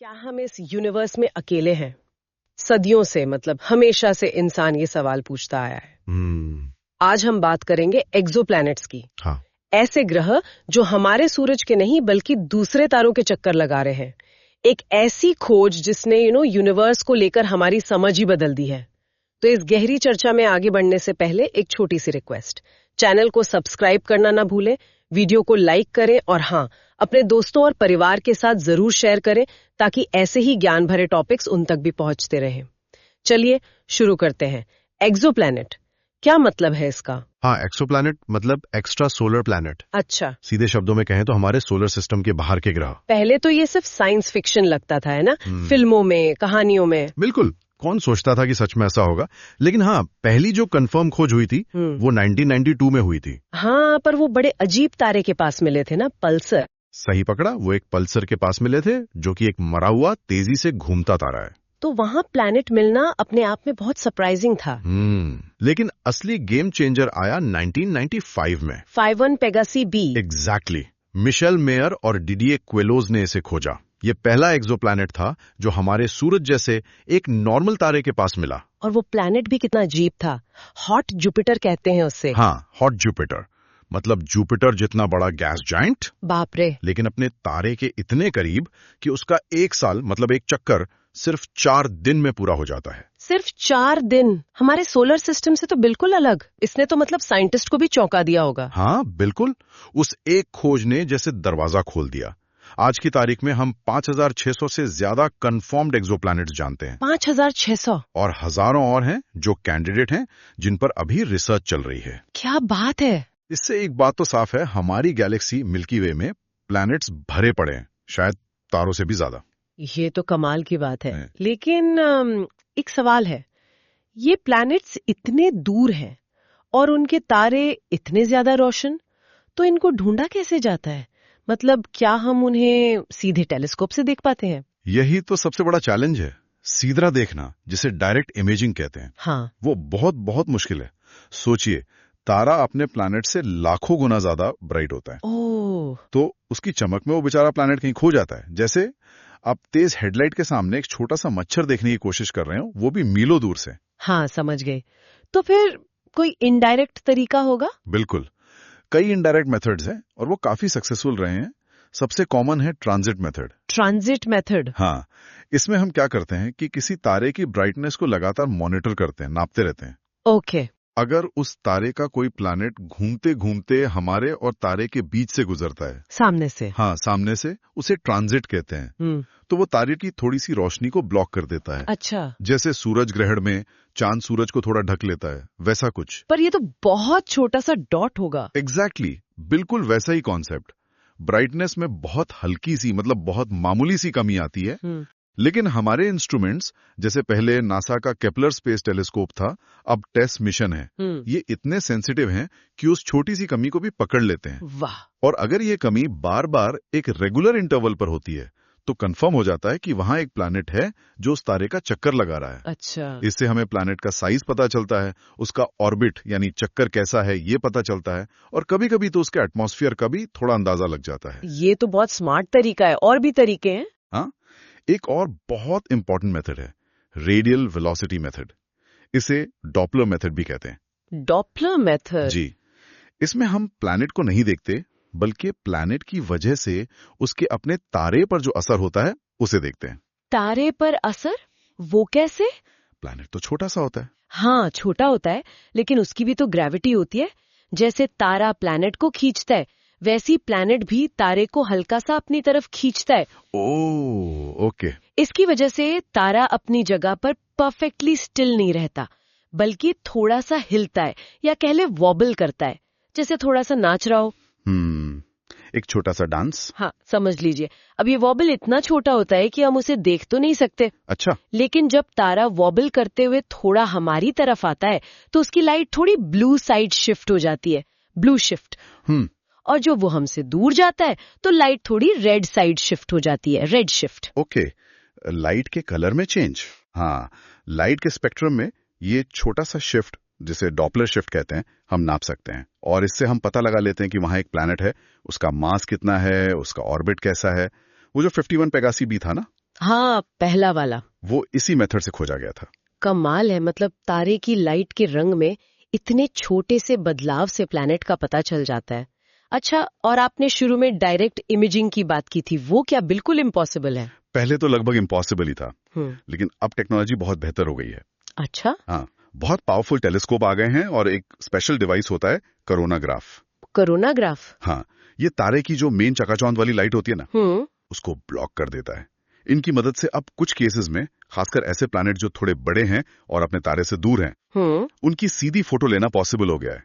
क्या हम इस यूनिवर्स में अकेले हैं? सदियों से, मतलब हमेशा से इंसान ये सवाल पूछता आया है। आज हम बात करेंगे एक्सोप्लैनेट्स की। हाँ। ऐसे ग्रह जो हमारे सूरज के नहीं बल्कि दूसरे तारों के चक्कर लगा रहे हैं। एक ऐसी खोज जिसने यूनिवर्स को लेकर हमारी समझ ही बदल दी है। तो इस गहरी चर्चा में आगे बढ़ने से पहले एक छोटी सी रिक्वेस्ट, चैनल को सब्सक्राइब करना ना भूलें, वीडियो को लाइक करें और हाँ, अपने दोस्तों और परिवार के साथ जरूर शेयर करें ताकि ऐसे ही ज्ञान भरे टॉपिक्स उन तक भी पहुंचते रहें। चलिए शुरू करते हैं। एक्सोप्लैनेट क्या मतलब है इसका? हाँ, एक्सोप्लैनेट मतलब एक्स्ट्रा सोलर प्लैनेट। अच्छा, सीधे शब्दों में कहें तो हमारे सोलर सिस्टम के बाहर के ग्रह। पहले तो ये सिर्फ साइंस फिक्शन लगता था, है ना? फिल्मों में, कहानियों में। बिल्कुल, कौन सोचता था कि सच में ऐसा होगा। लेकिन हाँ, पहली जो कंफर्म खोज हुई थी वो 1992 में हुई थी। हाँ, पर वो बड़े अजीब तारे के पास मिले थे ना, पल्सर। सही पकड़ा, वो एक पल्सर के पास मिले थे जो कि एक मरा हुआ तेजी से घूमता तारा है। तो वहाँ प्लैनेट मिलना अपने आप में बहुत सरप्राइजिंग था। लेकिन असली गेम चेंजर आया 1995 में। 51 Pegasi B. Exactly. Michel mayor और डिडिये क्वेलोज ने इसे खोजा। ये पहला एक्सोप्लैनेट था जो हमारे सूरज जैसे एक नॉर्मल तारे के पास मिला। और वो प्लैनेट भी कितना अजीब था। हॉट जुपिटर कहते हैं उससे। हाँ, हॉट जुपिटर मतलब जुपिटर जितना बड़ा गैस जाइंट। बाप रे। लेकिन अपने तारे के इतने करीब कि उसका एक साल मतलब एक चक्कर सिर्फ 4 दिन में पूरा हो जाता है। सिर्फ 4 दिन? हमारे सोलर सिस्टम से तो बिल्कुल अलग। इसने तो मतलब साइंटिस्ट को भी चौंका दिया होगा। हाँ बिल्कुल, उस एक खोज ने जैसे दरवाजा खोल दिया। आज की तारीख में हम 5600 से ज्यादा कंफर्म्ड एक्सोप्लैनेट्स जानते हैं। 5600? और हजारों और हैं जो कैंडिडेट हैं जिन पर अभी रिसर्च चल रही है। क्या बात है। इससे एक बात तो साफ है, हमारी गैलेक्सी मिल्की वे में प्लैनेट्स भरे पड़े हैं, शायद तारों से भी ज्यादा। ये तो कमाल की बात है। लेकिन एक सवाल है, ये प्लैनेट्स इतने दूर हैं और उनके तारे इतने ज्यादा रोशन, तो इनको ढूंढा कैसे जाता है? मतलब क्या हम उन्हें सीधे टेलीस्कोप से देख पाते हैं? यही तो सबसे बड़ा चैलेंज है, सीधा देखना, जिसे डायरेक्ट इमेजिंग कहते हैं। हाँ। वो बहुत बहुत मुश्किल है। सोचिए, तारा अपने प्लैनेट से लाखों गुना ज्यादा ब्राइट होता है। ओह। तो उसकी चमक में वो बेचारा प्लैनेट कहीं खो जाता है। जैसे आप तेज हेडलाइट के सामने एक छोटा सा मच्छर देखने की कोशिश कर रहे हो, वो भी मीलों दूर से। हाँ, समझ गए। तो फिर कोई इनडायरेक्ट तरीका होगा? बिल्कुल, कई इनडायरेक्ट मेथड्स हैं और वो काफी सक्सेसफुल रहे हैं। सबसे कॉमन है ट्रांजिट मेथड। Transit method? हाँ, इसमें हम क्या करते हैं कि किसी तारे की ब्राइटनेस को लगातार मॉनिटर करते हैं, नापते रहते हैं। ओके। अगर उस तारे का कोई प्लैनेट घूमते घूमते हमारे और तारे के बीच से गुजरता है, सामने से? हाँ, सामने से, उसे ट्रांजिट कहते हैं। तो वो तारे की थोड़ी सी रोशनी को ब्लॉक कर देता है। अच्छा। जैसे सूरज ग्रहण में चांद सूरज को थोड़ा ढक लेता है, वैसा कुछ। पर ये तो बहुत छोटा सा डॉट होगा। एग्जैक्टली, बिल्कुल वैसा ही कॉन्सेप्ट। ब्राइटनेस में बहुत हल्की सी, मतलब बहुत मामूली सी कमी आती है। लेकिन हमारे इंस्ट्रूमेंट्स, जैसे पहले नासा का केपलर स्पेस टेलीस्कोप था, अब टेस्ट मिशन है, ये इतने सेंसिटिव हैं कि उस छोटी सी कमी को भी पकड़ लेते हैं। वाह। और अगर ये कमी बार बार एक रेगुलर इंटरवल पर होती है तो कंफर्म हो जाता है कि वहां एक प्लैनेट है जो उस तारे का चक्कर लगा रहा है। अच्छा। इससे हमें प्लैनेट का साइज पता चलता है, उसका ऑर्बिट यानी चक्कर कैसा है ये पता चलता है, और कभी कभी तो उसके एटमॉस्फेयर का भी थोड़ा अंदाजा लग जाता है। ये तो बहुत स्मार्ट तरीका है। और भी तरीके हैं? हाँ, एक और बहुत इंपॉर्टेंट मेथड है, रेडियल वेलोसिटी मेथड। इसे डॉपलर मेथड भी कहते हैं। Doppler method? जी। इसमें हम प्लैनेट को नहीं देखते, बल्कि प्लैनेट की वजह से उसके अपने तारे पर जो असर होता है उसे देखते हैं। तारे पर असर? वो कैसे? प्लैनेट तो छोटा सा होता है। हाँ, छोटा होता है, लेकिन उसकी भी तो ग्रेविटी होती है। जैसे तारा प्लैनेट को खींचता है, वैसी प्लैनेट भी तारे को हल्का सा अपनी तरफ खींचता है। ओह, ओके। इसकी वजह से तारा अपनी जगह पर परफेक्टली स्टिल नहीं रहता, बल्कि थोड़ा सा हिलता है, या कह ले वॉबल करता है, जैसे थोड़ा सा नाच रहा हो। एक छोटा सा डांस। हाँ, समझ लीजिए। अब ये वॉबल इतना छोटा होता है कि हम उसे देख तो नहीं सकते। अच्छा। लेकिन जब तारा वॉबल करते हुए थोड़ा हमारी तरफ आता है तो उसकी लाइट थोड़ी ब्लू साइड शिफ्ट हो जाती है, ब्लू शिफ्ट। और जो वो हमसे दूर जाता है तो लाइट थोड़ी रेड साइड शिफ्ट हो जाती है, रेड शिफ्ट। ओके, लाइट के कलर में चेंज। हाँ, लाइट के स्पेक्ट्रम में ये छोटा सा शिफ्ट, जिसे डॉपलर शिफ्ट कहते हैं, हम नाप सकते हैं। और इससे हम पता लगा लेते हैं कि वहां एक प्लैनेट है, उसका मास कितना है, उसका ऑर्बिट कैसा है। वो जो 51 पेगासी बी था ना, हाँ, पहला वाला। वो इसी मेथड से खोजा गया था। कमाल है, मतलब तारे की लाइट के रंग में इतने छोटे से बदलाव से प्लैनेट का पता चल जाता है। अच्छा, और आपने शुरू में डायरेक्ट इमेजिंग की बात की थी, वो क्या बिल्कुल इम्पॉसिबल है? पहले तो लगभग इम्पॉसिबल ही था, लेकिन अब टेक्नोलॉजी बहुत बेहतर हो गई है। अच्छा, हाँ, बहुत पावरफुल टेलीस्कोप आ गए हैं और एक स्पेशल डिवाइस होता है कोरोनाग्राफ। कोरोनाग्राफ? हाँ, ये तारे की जो मेन चकाचौंध वाली लाइट होती है ना, उसको ब्लॉक कर देता है। इनकी मदद से अब कुछ केसेस में, खासकर ऐसे प्लैनेट जो थोड़े बड़े हैं और अपने तारे से दूर हैं, उनकी सीधी फोटो लेना पॉसिबल हो गया है।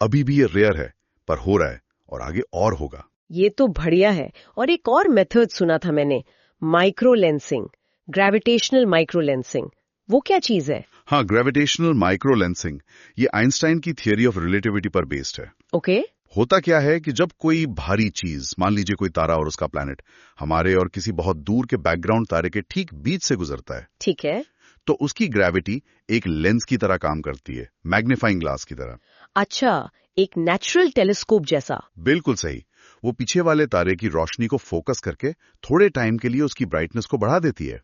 अभी भी ये रेयर है, पर हो रहा है और आगे और होगा। ये तो बढ़िया है। और एक और मेथड सुना था मैंने, micro lensing, gravitational micro lensing. वो क्या चीज है? हाँ, ग्रेविटेशनल माइक्रो लेंसिंग, ये आइंस्टाइन की थियरी ऑफ रिलेटिविटी पर बेस्ड है। ओके। होता क्या है कि जब कोई भारी चीज, मान लीजिए कोई तारा और उसका प्लैनेट, हमारे और किसी बहुत दूर के बैकग्राउंड तारे के ठीक बीच से गुजरता है, ठीक है, तो उसकी ग्रेविटी एक लेंस की तरह काम करती है, मैग्नीफाइंग ग्लास की तरह। अच्छा, एक नेचुरल टेलीस्कोप जैसा। बिल्कुल सही। वो पीछे वाले तारे की रोशनी को फोकस करके थोड़े टाइम के लिए उसकी ब्राइटनेस को बढ़ा देती है।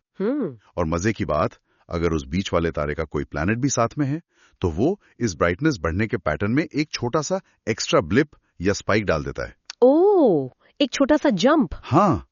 और मजे की बात, अगर उस बीच वाले तारे का कोई प्लैनेट भी साथ में है, तो वो इस ब्राइटनेस बढ़ने के पैटर्न में एक छोटा सा एक्स्ट्रा ब्लिप या स्पाइक डाल देता है। ओह, एक छोटा सा जंप। हाँ,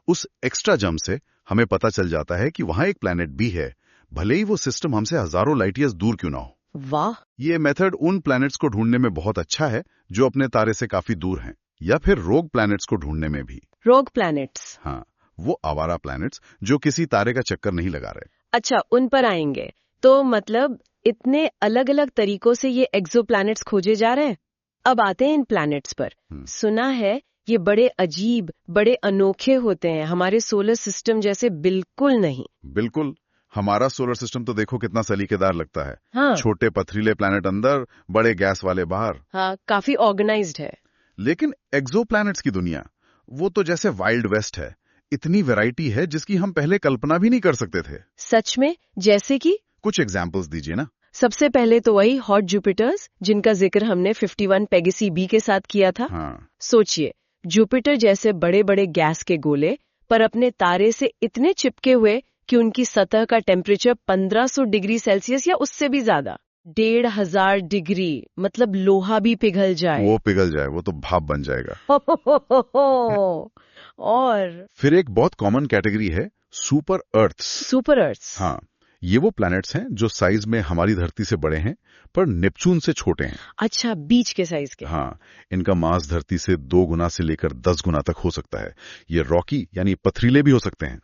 उस एक्स्ट्रा जंप से हमें पता चल जाता है कि वहां एक प्लैनेट भी है, भले ही वो सिस्टम हमसे हजारों लाइट ईयर्स दूर क्यों ना हो। वाह। ये मेथड उन प्लैनेट्स को ढूंढने में बहुत अच्छा है जो अपने तारे से काफी दूर हैं, या फिर रोग प्लैनेट्स को ढूंढने में भी। रोग प्लैनेट्स? हाँ, वो आवारा प्लैनेट्स जो किसी तारे का चक्कर नहीं लगा रहे। अच्छा, उन पर आएंगे। तो मतलब इतने अलग अलग तरीकों से ये एक्सोप्लैनेट्स खोजे जा रहे हैं। अब आते हैं इन प्लैनेट्स पर। सुना है ये बड़े अजीब, बड़े अनोखे होते हैं, हमारे सोलर सिस्टम जैसे बिल्कुल नहीं। बिल्कुल, हमारा सोलर सिस्टम तो देखो कितना सलीकेदार लगता है। हाँ। छोटे पथरीले प्लैनेट अंदर, बड़े गैस वाले बाहर। हाँ, काफी ऑर्गेनाइज्ड है। लेकिन एक्सोप्लैनेट्स की दुनिया, वो तो जैसे वाइल्ड वेस्ट है। इतनी वैरायटी है जिसकी हम पहले कल्पना भी नहीं कर सकते थे। सच में? जैसे कि? कुछ एग्जाम्पल्स दीजिए ना। सबसे पहले तो वही हॉट जुपिटर्स, जिनका जिक्र हमने 51 पेगेसी बी के साथ किया था। हाँ। सोचिए, जुपिटर जैसे बड़े बड़े गैस के गोले, पर अपने तारे से इतने चिपके हुए कि उनकी सतह का टेम्परेचर 1500 डिग्री सेल्सियस या उससे भी ज्यादा। 1500 डिग्री, मतलब लोहा भी पिघल जाए। वो पिघल जाए, वो तो भाप बन जाएगा। और फिर एक बहुत कॉमन कैटेगरी है सुपर अर्थ्स। Super earths? हाँ, ये वो प्लैनेट्स हैं जो साइज में हमारी धरती से बड़े हैं, पर नेपच्यून से छोटे हैं। अच्छा, बीच के साइज के? हाँ, इनका मास धरती से 2 गुना से लेकर 10 गुना तक हो सकता है। ये रॉकी यानी पथरीले भी हो सकते हैं।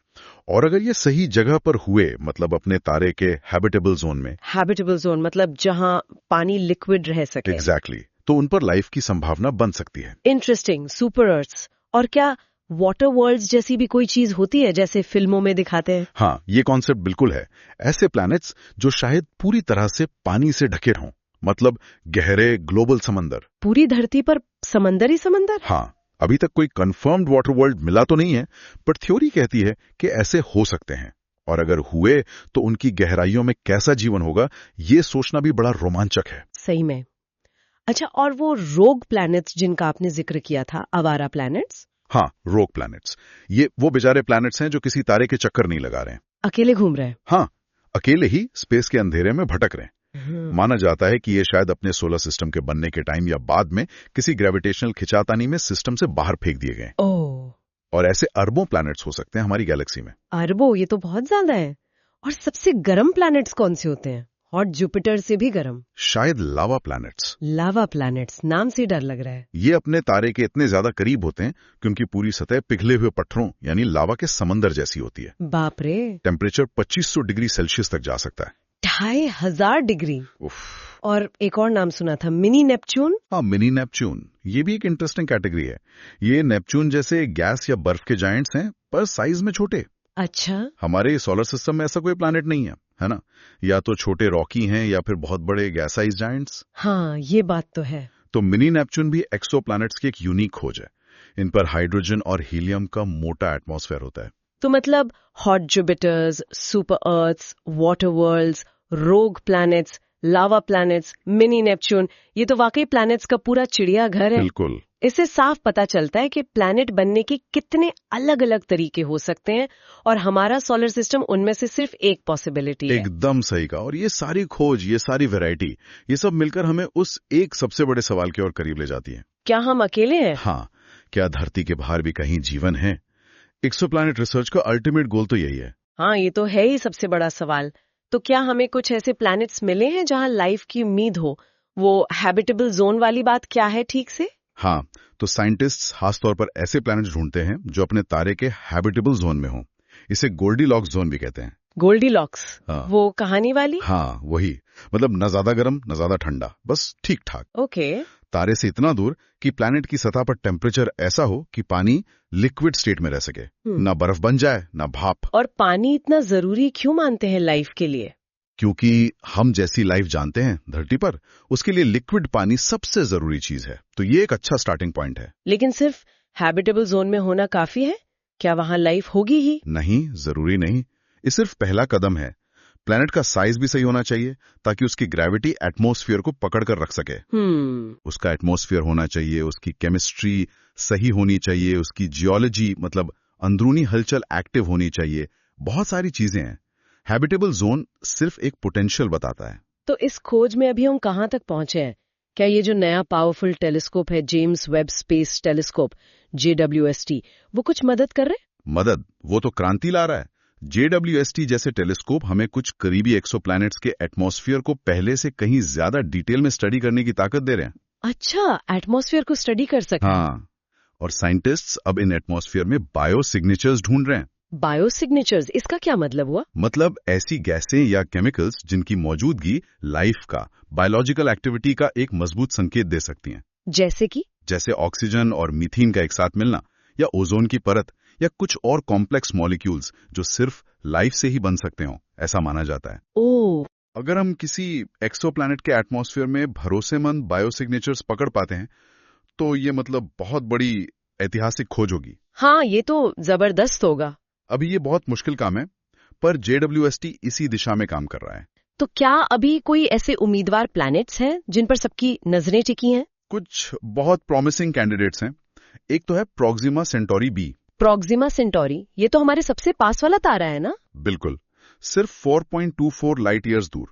और अगर ये सही जगह पर हुए, मतलब अपने तारे के हैबिटेबल जोन में। हैबिटेबल जोन मतलब जहाँ पानी लिक्विड रह सके। एग्जैक्टली, तो उन पर लाइफ की संभावना बन सकती है। Interesting, super earths. और क्या वाटर वर्ल्ड्स जैसी भी कोई चीज होती है जैसे फिल्मों में दिखाते हैं? हाँ, ये कॉन्सेप्ट बिल्कुल है। ऐसे प्लैनेट्स जो शायद पूरी तरह से पानी से ढके हों, मतलब गहरे ग्लोबल समंदर। पूरी धरती पर समंदर ही समंदर? हाँ, अभी तक कोई कंफर्म्ड वाटर वर्ल्ड मिला तो नहीं है, पर थ्योरी कहती है कि ऐसे हो सकते हैं। और अगर हुए तो उनकी गहराइयों में कैसा जीवन होगा, ये सोचना भी बड़ा रोमांचक है। सही में। अच्छा, और वो रोग प्लैनेट्स जिनका आपने जिक्र किया था, आवारा प्लैनेट्स? हाँ, रोग प्लैनेट्स, ये वो बेचारे प्लैनेट्स हैं जो किसी तारे के चक्कर नहीं लगा रहे हैं। अकेले घूम रहे हैं? हाँ, अकेले ही स्पेस के अंधेरे में भटक रहे हैं। माना जाता है कि ये शायद अपने सोलर सिस्टम के बनने के टाइम या बाद में किसी ग्रेविटेशनल खिंचातानी में सिस्टम से बाहर फेंक दिए गए। ओह। और ऐसे अरबों प्लैनेट्स हो सकते हैं हमारी गैलेक्सी में। अरबों? ये तो बहुत ज्यादा है। और सबसे गर्म प्लैनेट्स कौन से होते हैं? हॉट जुपिटर से भी गर्म? शायद लावा प्लैनेट्स। लावा प्लैनेट्स, नाम से डर लग रहा है। ये अपने तारे के इतने ज्यादा करीब होते हैं क्योंकि पूरी सतह पिघले हुए पत्थरों यानी लावा के समंदर जैसी होती है। बाप रे। टेम्परेचर 2500 डिग्री सेल्सियस तक जा सकता है। 2500 डिग्री? और एक और नाम सुना था, मिनी नेपच्यून? हाँ, मिनी नेपच्यून, ये भी एक इंटरेस्टिंग कैटेगरी है। ये नेपच्यून जैसे गैस या बर्फ के जायंट्स हैं, पर साइज में छोटे। अच्छा। हमारे सोलर सिस्टम में ऐसा कोई प्लैनेट नहीं है ना? या तो छोटे रॉकी हैं या फिर बहुत बड़े गैस साइज जायंट्स। हाँ, ये बात तो है। तो मिनी नेपच्यून भी एक्सो प्लैनेट्स की एक यूनिक खोज है। इन पर हाइड्रोजन और हीलियम का मोटा एटमॉस्फेयर होता है। तो मतलब hot Jupiters, super earths, water worlds, rogue planets, lava planets, mini Neptune, ये तो वाकई प्लैनेट्स का पूरा चिड़ियाघर है। बिल्कुल। इससे साफ पता चलता है कि प्लैनेट बनने के कितने अलग अलग तरीके हो सकते हैं और हमारा सोलर सिस्टम उनमें से सिर्फ एक पॉसिबिलिटी है। एकदम सही कहा। और ये सारी खोज, ये सारी वैरायटी, ये सब मिलकर हमें उस एक सबसे बड़े सवाल की ओर करीब ले जाती है। क्या हम अकेले हैं? हाँ, क्या धरती के बाहर भी कहीं जीवन है? एक्सोप्लैनेट रिसर्च का अल्टीमेट गोल तो यही है। हाँ, ये तो है ही सबसे बड़ा सवाल। तो क्या हमें कुछ ऐसे प्लैनेट्स मिले हैं जहां लाइफ की उम्मीद हो? वो हैबिटेबल जोन वाली बात क्या है ठीक से? हाँ, तो साइंटिस्ट्स खासतौर पर ऐसे प्लैनेट्स ढूंढते हैं जो अपने तारे के हैबिटेबल जोन में हों। इसे गोल्डीलॉक्स जोन भी कहते हैं। गोल्डीलॉक्स? हाँ। वो कहानी वाली? हाँ, वही। मतलब न ज्यादा गर्म न ज्यादा ठंडा, बस ठीक ठाक। ओके। तारे से इतना दूर कि प्लैनेट की सतह पर टेम्परेचर ऐसा हो कि पानी लिक्विड स्टेट में रह सके, ना बर्फ बन जाए ना भाप। और पानी इतना जरूरी क्यों मानते हैं लाइफ के लिए? क्योंकि हम जैसी लाइफ जानते हैं धरती पर, उसके लिए लिक्विड पानी सबसे जरूरी चीज है। तो ये एक अच्छा स्टार्टिंग पॉइंट है। लेकिन सिर्फ हैबिटेबल जोन में होना काफी है? क्या वहां लाइफ होगी ही? नहीं, जरूरी नहीं। ये सिर्फ पहला कदम है। प्लैनेट का साइज भी सही होना चाहिए ताकि उसकी ग्रेविटी एटमॉस्फेयर को पकड़ कर रख सके। उसका एटमॉस्फेयर होना चाहिए, उसकी केमिस्ट्री सही होनी चाहिए, उसकी जियोलॉजी मतलब अंदरूनी हलचल एक्टिव होनी चाहिए। बहुत सारी चीजें हैं। हैबिटेबल जोन सिर्फ एक पोटेंशियल बताता है। तो इस खोज में अभी हम कहाँ तक पहुंचे हैं? क्या ये जो नया पावरफुल टेलीस्कोप है, James Webb space telescope JWST, वो कुछ मदद कर रहे? मदद? वो तो क्रांति ला रहा है। JWST जैसे टेलीस्कोप हमें कुछ करीबी एक्सोप्लैनेट्स के एटमॉस्फेयर को पहले से कहीं ज्यादा डिटेल में स्टडी करने की ताकत दे रहे हैं। अच्छा, एटमॉस्फेयर को स्टडी कर सकते हैं? हाँ, और साइंटिस्ट्स अब इन एटमॉस्फेयर में बायो सिग्नेचर्स ढूंढ रहे हैं। बायो सिग्नेचर्स, इसका क्या मतलब हुआ? मतलब ऐसी गैसें या केमिकल्स जिनकी मौजूदगी लाइफ का, बायोलॉजिकल एक्टिविटी का एक मजबूत संकेत दे सकती हैं। जैसे कि? जैसे ऑक्सीजन और मीथेन का एक साथ मिलना, या ओजोन की परत, या कुछ और कॉम्प्लेक्स मॉलिक्यूल्स जो सिर्फ लाइफ से ही बन सकते हो, ऐसा माना जाता है। ओह। अगर हम किसी एक्सोप्लैनेट के एटमॉस्फेयर में भरोसेमंद बायोसिग्नेचर्स पकड़ पाते हैं तो ये मतलब बहुत बड़ी ऐतिहासिक खोज होगी। हाँ, ये तो जबरदस्त होगा। अभी ये बहुत मुश्किल काम है, पर JWST इसी दिशा में काम कर रहा है। तो क्या अभी कोई ऐसे उम्मीदवार प्लैनेट्स हैं जिन पर सबकी नजरें टिकी हैं? कुछ बहुत प्रॉमिसिंग कैंडिडेट्स हैं। एक तो है Proxima Centauri B। Proxima Centauri, ये तो हमारे सबसे पास वाला तारा है ना? बिल्कुल, सिर्फ 4.24 लाइट ईयर्स दूर,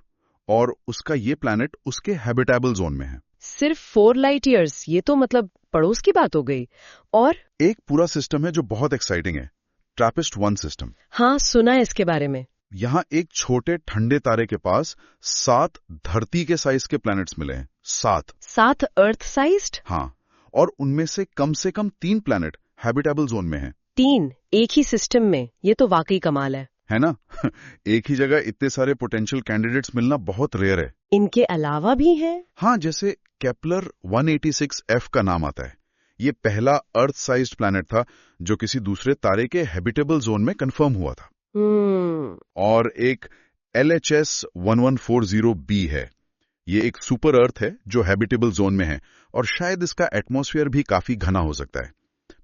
और उसका ये प्लैनेट उसके हैबिटेबल जोन में है। सिर्फ 4 लाइट ईयर्स? ये तो मतलब पड़ोस की बात हो गई। और एक पूरा सिस्टम है जो बहुत एक्साइटिंग है, ट्रैपिस्ट-1 सिस्टम। हाँ, सुना है इसके बारे में। यहाँ एक छोटे ठंडे तारे के पास 7 धरती के साइज के प्लैनेट्स मिले हैं। 7 अर्थ साइज्ड? हाँ, और उनमें से कम 3 प्लैनेट हैबिटेबल जोन में हैं। 3 एक ही सिस्टम में? ये तो वाकई कमाल है ना? एक ही जगह इतने सारे पोटेंशियल कैंडिडेट्स मिलना बहुत रेयर है। इनके अलावा भी हैं? हाँ, जैसे केपलर 186F का नाम आता है। ये पहला अर्थ साइज्ड प्लैनेट था जो किसी दूसरे तारे के हैबिटेबल जोन में कंफर्म हुआ था। और एक LHS 1140b है। ये एक सुपर अर्थ है जो हैबिटेबल जोन में है, और शायद इसका एटमॉस्फेयर भी काफी घना हो सकता है।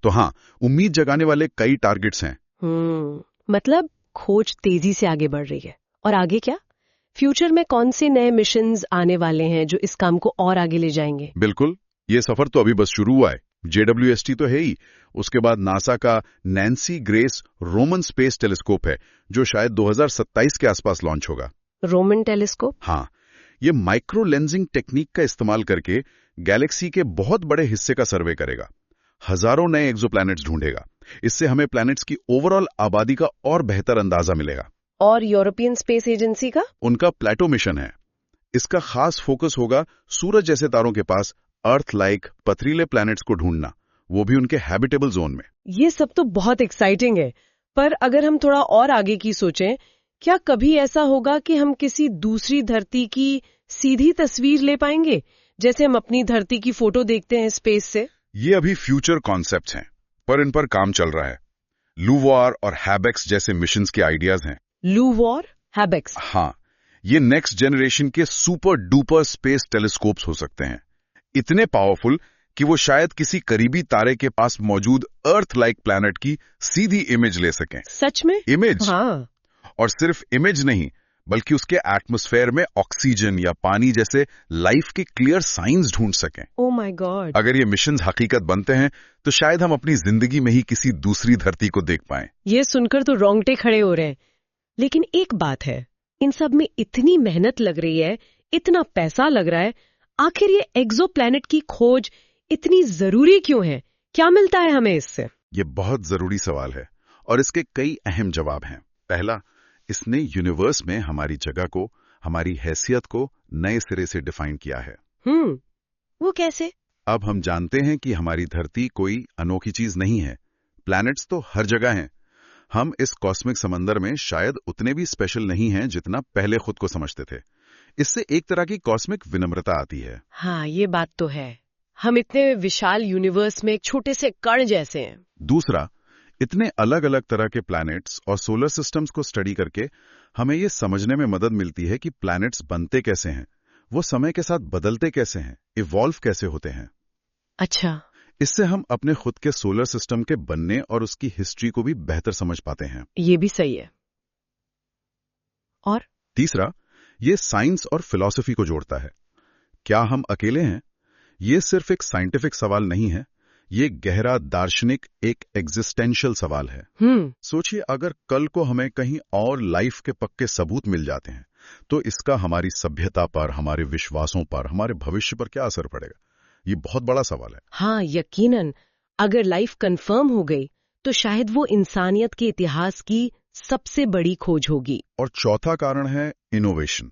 तो हाँ, उम्मीद जगाने वाले कई टारगेट्स हैं। मतलब खोज तेजी से आगे बढ़ रही है। और आगे क्या? फ्यूचर में कौन से नए मिशंस आने वाले हैं जो इस काम को और आगे ले जाएंगे? बिल्कुल, ये सफर तो अभी बस शुरू हुआ है। JWST तो है ही, उसके बाद नासा का Nancy grace Roman space telescope है जो शायद 2027 के आसपास लॉन्च होगा। Roman telescope? हाँ, ये माइक्रो लेंसिंग टेक्निक का इस्तेमाल करके गैलेक्सी के बहुत बड़े हिस्से का सर्वे करेगा, हजारों नए एक्सोप्लैनेट्स ढूंढेगा। इससे हमें प्लैनेट्स की ओवरऑल आबादी का और बेहतर अंदाजा मिलेगा। और यूरोपियन स्पेस एजेंसी का? उनका प्लेटो मिशन है। इसका खास फोकस होगा सूरज जैसे तारों के पास अर्थ लाइक पथरीले प्लैनेट्स को ढूंढना, वो भी उनके हैबिटेबल जोन में। ये सब तो बहुत एक्साइटिंग है, पर अगर हम थोड़ा और आगे की सोचें, क्या कभी ऐसा होगा कि हम किसी दूसरी धरती की सीधी तस्वीर ले पाएंगे, जैसे हम अपनी धरती की फोटो देखते हैं स्पेस से? ये अभी फ्यूचर कॉन्सेप्ट्स हैं, पर इन पर काम चल रहा है। लूवॉर और हैबेक्स जैसे मिशंस के आइडियाज हैं। लूवॉर, हैबेक्स? हाँ, ये नेक्स्ट जनरेशन के सुपर डुपर स्पेस टेलीस्कोप्स हो सकते हैं। इतने पावरफुल कि वो शायद किसी करीबी तारे के पास मौजूद अर्थ लाइक प्लैनेट की सीधी इमेज ले सकें। सच में? इमेज? हाँ। और सिर्फ इमेज नहीं, बल्कि उसके एटमॉस्फेयर में ऑक्सीजन या पानी जैसे लाइफ के क्लियर साइंस ढूंढ सकें। Oh my God. अगर ये मिशंस हकीकत बनते हैं तो शायद हम अपनी जिंदगी में ही किसी दूसरी धरती को देख पाएं। ये सुनकर तो रोंगटे खड़े हो रहे हैं। लेकिन एक बात है, इन सब में इतनी मेहनत लग रही है, इतना पैसा लग रहा है, आखिर ये एक्सोप्लैनेट की खोज इतनी जरूरी क्यों है? क्या मिलता है हमें इससे? ये बहुत जरूरी सवाल है और इसके कई अहम जवाब हैं। पहला, इसने यूनिवर्स में हमारी जगह को, हमारी हैसियत को नए सिरे से डिफाइन किया है। वो कैसे? अब हम जानते हैं कि हमारी धरती कोई अनोखी चीज नहीं है। प्लैनेट्स तो हर जगह हैं। हम इस कॉस्मिक समंदर में शायद उतने भी स्पेशल नहीं हैं जितना पहले खुद को समझते थे। इससे एक तरह की कॉस्मिक विनम्रता आती है। हाँ, ये बात तो है। हम इतने विशाल यूनिवर्स में एक छोटे से कण जैसे हैं। दूसरा, इतने अलग अलग तरह के प्लैनेट्स और सोलर सिस्टम्स को स्टडी करके हमें ये समझने में मदद मिलती है कि प्लैनेट्स बनते कैसे हैं, वो समय के साथ बदलते कैसे हैं, इवॉल्व कैसे होते हैं। अच्छा। इससे हम अपने खुद के सोलर सिस्टम के बनने और उसकी हिस्ट्री को भी बेहतर समझ पाते हैं। ये भी सही है। और तीसरा, ये साइंस और फिलॉसफी को जोड़ता है। क्या हम अकेले हैं? ये सिर्फ एक साइंटिफिक सवाल नहीं है, ये गहरा दार्शनिक, एक एग्जिस्टेंशियल सवाल है। सोचिए, अगर कल को हमें कहीं और लाइफ के पक्के सबूत मिल जाते हैं तो इसका हमारी सभ्यता पर, हमारे विश्वासों पर, हमारे भविष्य पर क्या असर पड़ेगा? ये बहुत बड़ा सवाल है। हाँ, यकीनन। अगर लाइफ कंफर्म हो गई तो शायद वो इंसानियत के इतिहास की सबसे बड़ी खोज होगी। और चौथा कारण है इनोवेशन।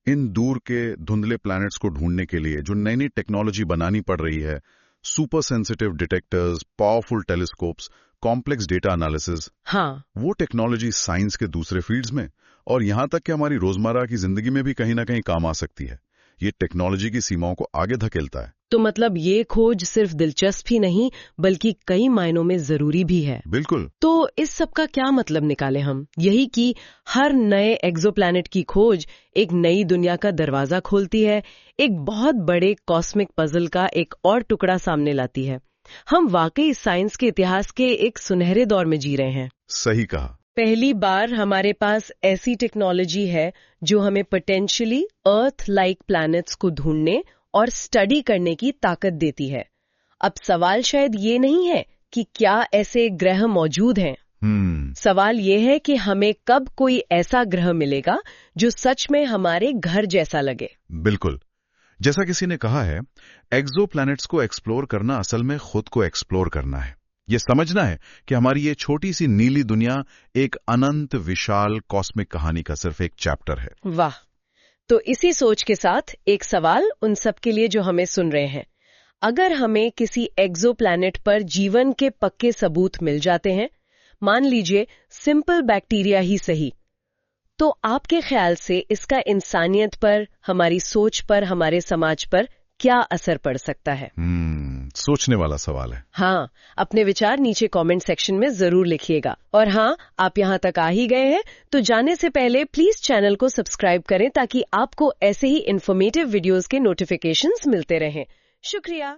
इन दूर के धुंधले प्लैनेट्स को ढूंढने के लिए जो नई नई टेक्नोलॉजी बनानी पड़ रही है, super sensitive detectors, powerful telescopes, complex data analysis, हाँ, वो टेक्नोलॉजी साइंस के दूसरे फील्ड्स में और यहां तक कि हमारी रोजमर्रा की जिंदगी में भी कहीं ना कहीं काम आ सकती है। ये टेक्नोलॉजी की सीमाओं को आगे धकेलता है। तो मतलब ये खोज सिर्फ दिलचस्प ही नहीं बल्कि कई मायनों में जरूरी भी है। बिल्कुल। तो इस सब का क्या मतलब निकाले हम? यही कि हर नए एक्सोप्लैनेट की खोज एक नई दुनिया का दरवाजा खोलती है, एक बहुत बड़े कॉस्मिक पजल का एक और टुकड़ा सामने लाती है। हम वाकई साइंस के इतिहास के एक सुनहरे दौर में जी रहे हैं। सही कहा। पहली बार हमारे पास ऐसी टेक्नोलॉजी है जो हमें पोटेंशियली अर्थ लाइक प्लैनेट्स को ढूंढने और स्टडी करने की ताकत देती है। अब सवाल शायद ये नहीं है कि क्या ऐसे ग्रह मौजूद हैं। सवाल ये है कि हमें कब कोई ऐसा ग्रह मिलेगा जो सच में हमारे घर जैसा लगे। बिल्कुल। जैसा किसी ने कहा है, एक्सोप्लैनेट्स को एक्सप्लोर करना असल में खुद को एक्सप्लोर करना है। ये समझना है कि हमारी ये छोटी सी नीली दुनिया एक अनंत विशाल कॉस्मिक कहानी का सिर्फ एक चैप्टर है। वाह। तो इसी सोच के साथ एक सवाल उन सब के लिए जो हमें सुन रहे हैं। अगर हमें किसी एक्सोप्लैनेट पर जीवन के पक्के सबूत मिल जाते हैं, मान लीजिए सिंपल बैक्टीरिया ही सही, तो आपके ख्याल से इसका इंसानियत पर, हमारी सोच पर, हमारे समाज पर क्या असर पड़ सकता है? सोचने वाला सवाल है। हाँ, अपने विचार नीचे कमेंट सेक्शन में जरूर लिखिएगा। और हाँ, आप यहाँ तक आ ही गए हैं तो जाने से पहले प्लीज चैनल को सब्सक्राइब करें ताकि आपको ऐसे ही इन्फॉर्मेटिव वीडियोस के नोटिफिकेशंस मिलते रहें। शुक्रिया।